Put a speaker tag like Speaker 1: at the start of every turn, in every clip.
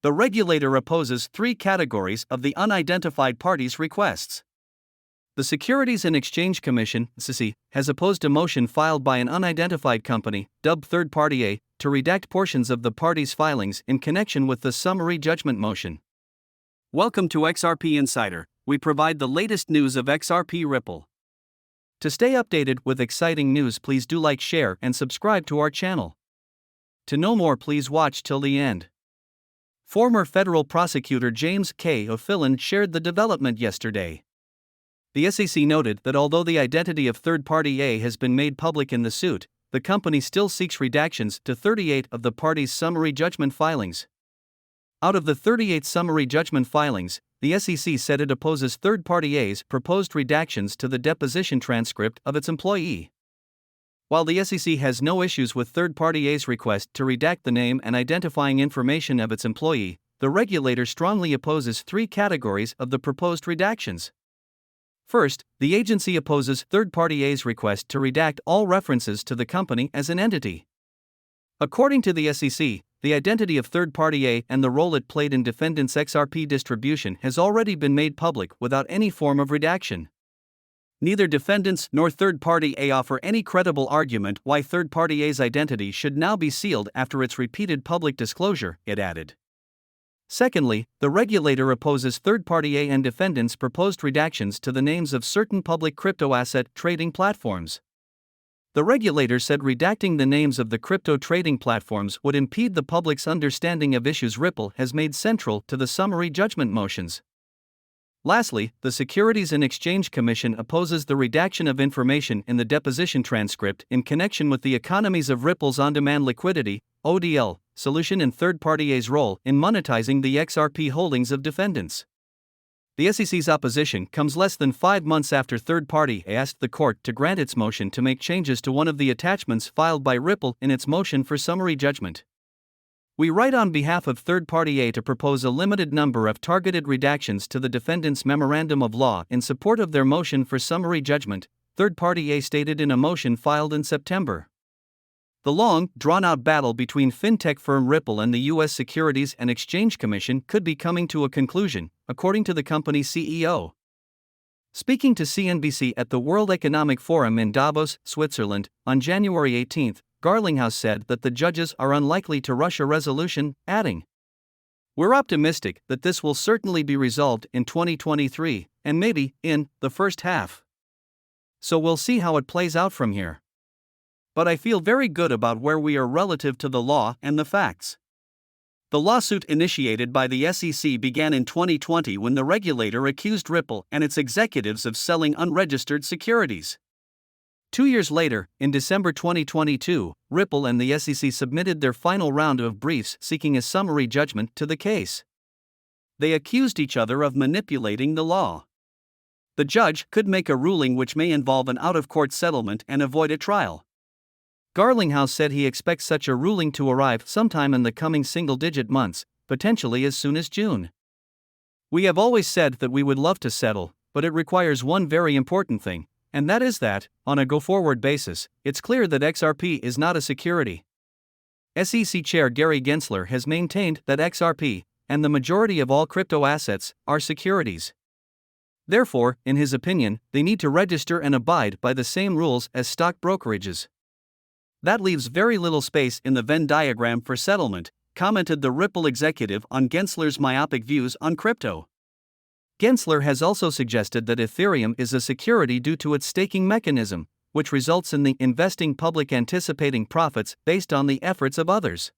Speaker 1: The regulator opposes 3 categories of the unidentified parties' requests. The Securities and Exchange Commission (SEC) has opposed a motion filed by an unidentified company, dubbed Third Party A, to redact portions of the party's filings in connection with the summary judgment motion. Welcome to XRP Insider. We provide the latest news of XRP Ripple. To stay updated with exciting news, please do like, share, and subscribe to our channel. To know more, please watch till the end. Former federal prosecutor James K. O'Fallon shared the development yesterday. The SEC noted that although the identity of Third Party A has been made public in the suit, the company still seeks redactions to 38 of the party's summary judgment filings. Out of the 38 summary judgment filings, the SEC said it opposes Third Party A's proposed redactions to the deposition transcript of its employee. While the SEC has no issues with Third Party A's request to redact the name and identifying information of its employee, the regulator strongly opposes 3 categories of the proposed redactions. First, the agency opposes Third Party A's request to redact all references to the company as an entity. According to the SEC, the identity of Third Party A and the role it played in defendants' XRP distribution has already been made public without any form of redaction. Neither defendants nor Third Party A offer any credible argument why Third Party A's identity should now be sealed after its repeated public disclosure, it added. Secondly, the regulator opposes Third Party A and defendants' proposed redactions to the names of certain public crypto asset trading platforms. The regulator said redacting the names of the crypto trading platforms would impede the public's understanding of issues Ripple has made central to the summary judgment motions. Lastly, the Securities and Exchange Commission opposes the redaction of information in the deposition transcript in connection with the economies of Ripple's on-demand liquidity (ODL) solution and Third Party A's role in monetizing the XRP holdings of defendants. The SEC's opposition comes less than 5 months after Third Party A asked the court to grant its motion to make changes to one of the attachments filed by Ripple in its motion for summary judgment. We write on behalf of Third Party A to propose a limited number of targeted redactions to the defendant's memorandum of law in support of their motion for summary judgment, Third Party A stated in a motion filed in September. The long, drawn-out battle between fintech firm Ripple and the U.S. Securities and Exchange Commission could be coming to a conclusion, according to the company's CEO. Speaking to CNBC at the World Economic Forum in Davos, Switzerland, on January 18, Garlinghouse said that the judges are unlikely to rush a resolution, adding, "We're optimistic that this will certainly be resolved in 2023, and maybe in the first half. So we'll see how it plays out from here. But I feel very good about where we are relative to the law and the facts." The lawsuit initiated by the SEC began in 2020 when the regulator accused Ripple and its executives of selling unregistered securities. 2 years later, in December 2022, Ripple and the SEC submitted their final round of briefs seeking a summary judgment to the case. They accused each other of manipulating the law. The judge could make a ruling which may involve an out-of-court settlement and avoid a trial. Garlinghouse said he expects such a ruling to arrive sometime in the coming single-digit months, potentially as soon as June. "We have always said that we would love to settle, but it requires one very important thing, and that is that, on a go-forward basis, it's clear that XRP is not a security." SEC Chair Gary Gensler has maintained that XRP, and the majority of all crypto assets, are securities. Therefore, in his opinion, they need to register and abide by the same rules as stock brokerages. "That leaves very little space in the Venn diagram for settlement," commented the Ripple executive on Gensler's myopic views on crypto. Gensler has also suggested that Ethereum is a security due to its staking mechanism, which results in the investing public anticipating profits based on the efforts of others.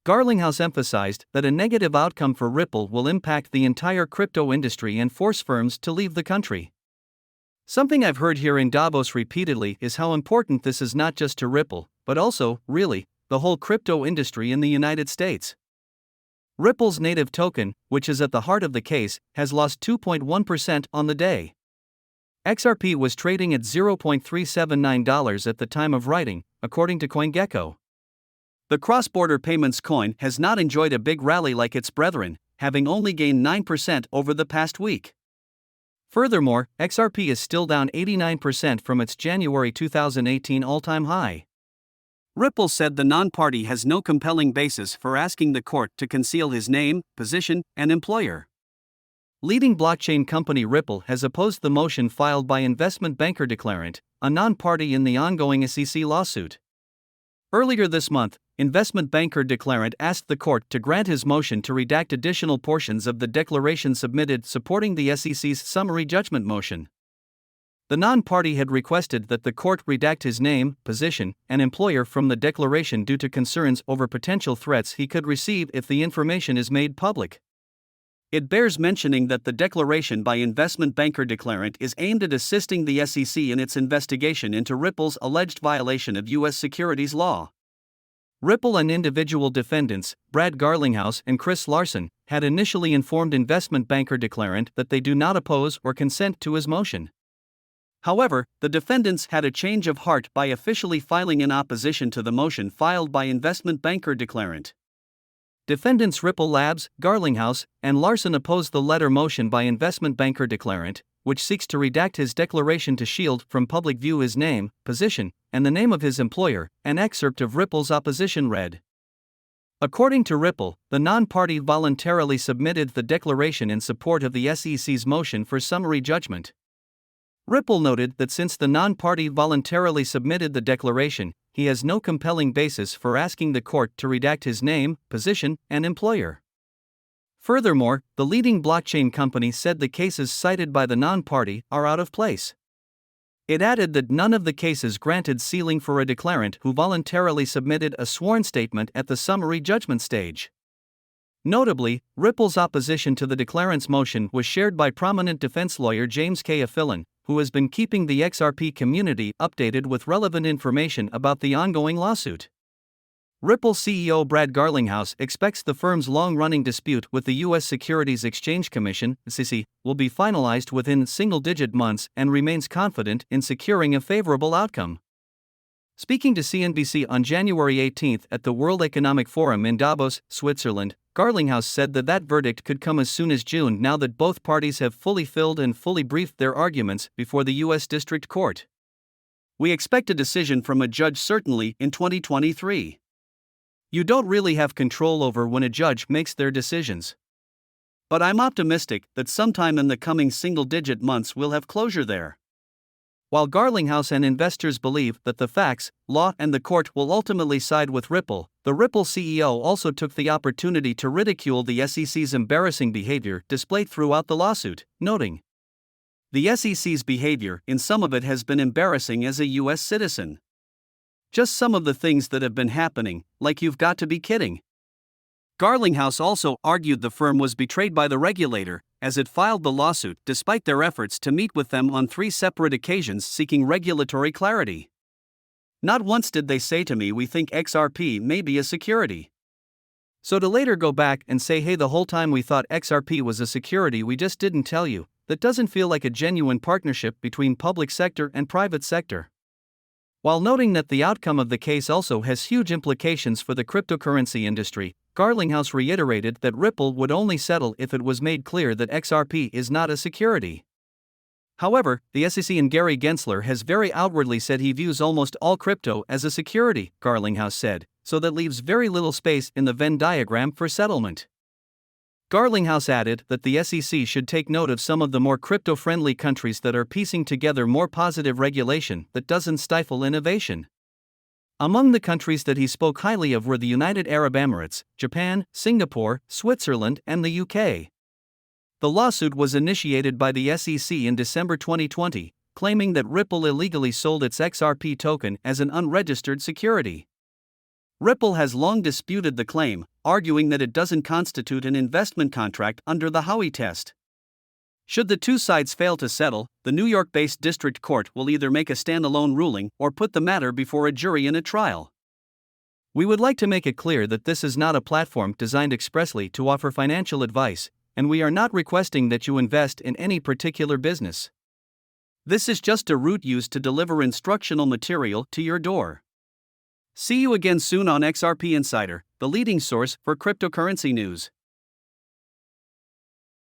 Speaker 1: Garlinghouse emphasized that a negative outcome for Ripple will impact the entire crypto industry and force firms to leave the country. "Something I've heard here in Davos repeatedly is how important this is not just to Ripple, but also, really, the whole crypto industry in the United States." Ripple's native token, which is at the heart of the case, has lost 2.1% on the day. XRP was trading at $0.379 at the time of writing, according to CoinGecko. The cross-border payments coin has not enjoyed a big rally like its brethren, having only gained 9% over the past week. Furthermore, XRP is still down 89% from its January 2018 all-time high. Ripple said the non-party has no compelling basis for asking the court to conceal his name, position, and employer. Leading blockchain company Ripple has opposed the motion filed by investment banker Declarant, a non-party in the ongoing SEC lawsuit. Earlier this month, investment banker Declarant asked the court to grant his motion to redact additional portions of the declaration submitted supporting the SEC's summary judgment motion. The non-party had requested that the court redact his name, position, and employer from the declaration due to concerns over potential threats he could receive if the information is made public. It bears mentioning that the declaration by investment banker Declarant is aimed at assisting the SEC in its investigation into Ripple's alleged violation of U.S. securities law. Ripple and individual defendants, Brad Garlinghouse and Chris Larson, had initially informed investment banker Declarant that they do not oppose or consent to his motion. However, the defendants had a change of heart by officially filing in opposition to the motion filed by investment banker Declarant. Defendants Ripple Labs, Garlinghouse, and Larson opposed the letter motion by investment banker Declarant, which seeks to redact his declaration to shield from public view his name, position, and the name of his employer. An excerpt of Ripple's opposition read. According to Ripple, the non-party voluntarily submitted the declaration in support of the SEC's motion for summary judgment. Ripple noted that since the non-party voluntarily submitted the declaration, he has no compelling basis for asking the court to redact his name, position, and employer. Furthermore, the leading blockchain company said the cases cited by the non-party are out of place. It added that none of the cases granted sealing for a declarant who voluntarily submitted a sworn statement at the summary judgment stage. Notably, Ripple's opposition to the declarant's motion was shared by prominent defense lawyer James K. Affillin, who has been keeping the XRP community updated with relevant information about the ongoing lawsuit. Ripple CEO Brad Garlinghouse expects the firm's long-running dispute with the U.S. Securities Exchange Commission (SEC) will be finalized within single-digit months and remains confident in securing a favorable outcome. Speaking to CNBC on January 18 at the World Economic Forum in Davos, Switzerland, Garlinghouse said that verdict could come as soon as June now that both parties have fully filled and fully briefed their arguments before the U.S. District Court. We expect a decision from a judge certainly in 2023. You don't really have control over when a judge makes their decisions. But I'm optimistic that sometime in the coming single-digit months we'll have closure there. While Garlinghouse and investors believe that the facts, law, and the court will ultimately side with Ripple, the Ripple CEO also took the opportunity to ridicule the SEC's embarrassing behavior displayed throughout the lawsuit, noting, "The SEC's behavior in some of it has been embarrassing as a U.S. citizen. Just some of the things that have been happening, like you've got to be kidding." Garlinghouse also argued the firm was betrayed by the regulator, as it filed the lawsuit despite their efforts to meet with them on 3 separate occasions seeking regulatory clarity. "Not once did they say to me we think XRP may be a security. So to later go back and say hey the whole time we thought XRP was a security we just didn't tell you, that doesn't feel like a genuine partnership between public sector and private sector." While noting that the outcome of the case also has huge implications for the cryptocurrency industry, Garlinghouse reiterated that Ripple would only settle if it was made clear that XRP is not a security. However, the SEC and Gary Gensler has very outwardly said he views almost all crypto as a security, Garlinghouse said, so that leaves very little space in the Venn diagram for settlement. Garlinghouse added that the SEC should take note of some of the more crypto-friendly countries that are piecing together more positive regulation that doesn't stifle innovation. Among the countries that he spoke highly of were the United Arab Emirates, Japan, Singapore, Switzerland, and the UK. The lawsuit was initiated by the SEC in December 2020, claiming that Ripple illegally sold its XRP token as an unregistered security. Ripple has long disputed the claim, arguing that it doesn't constitute an investment contract under the Howey test. Should the two sides fail to settle, the New York-based district court will either make a standalone ruling or put the matter before a jury in a trial. We would like to make it clear that this is not a platform designed expressly to offer financial advice, and we are not requesting that you invest in any particular business. This is just a route used to deliver instructional material to your door. See you again soon on XRP Insider, the leading source for cryptocurrency news.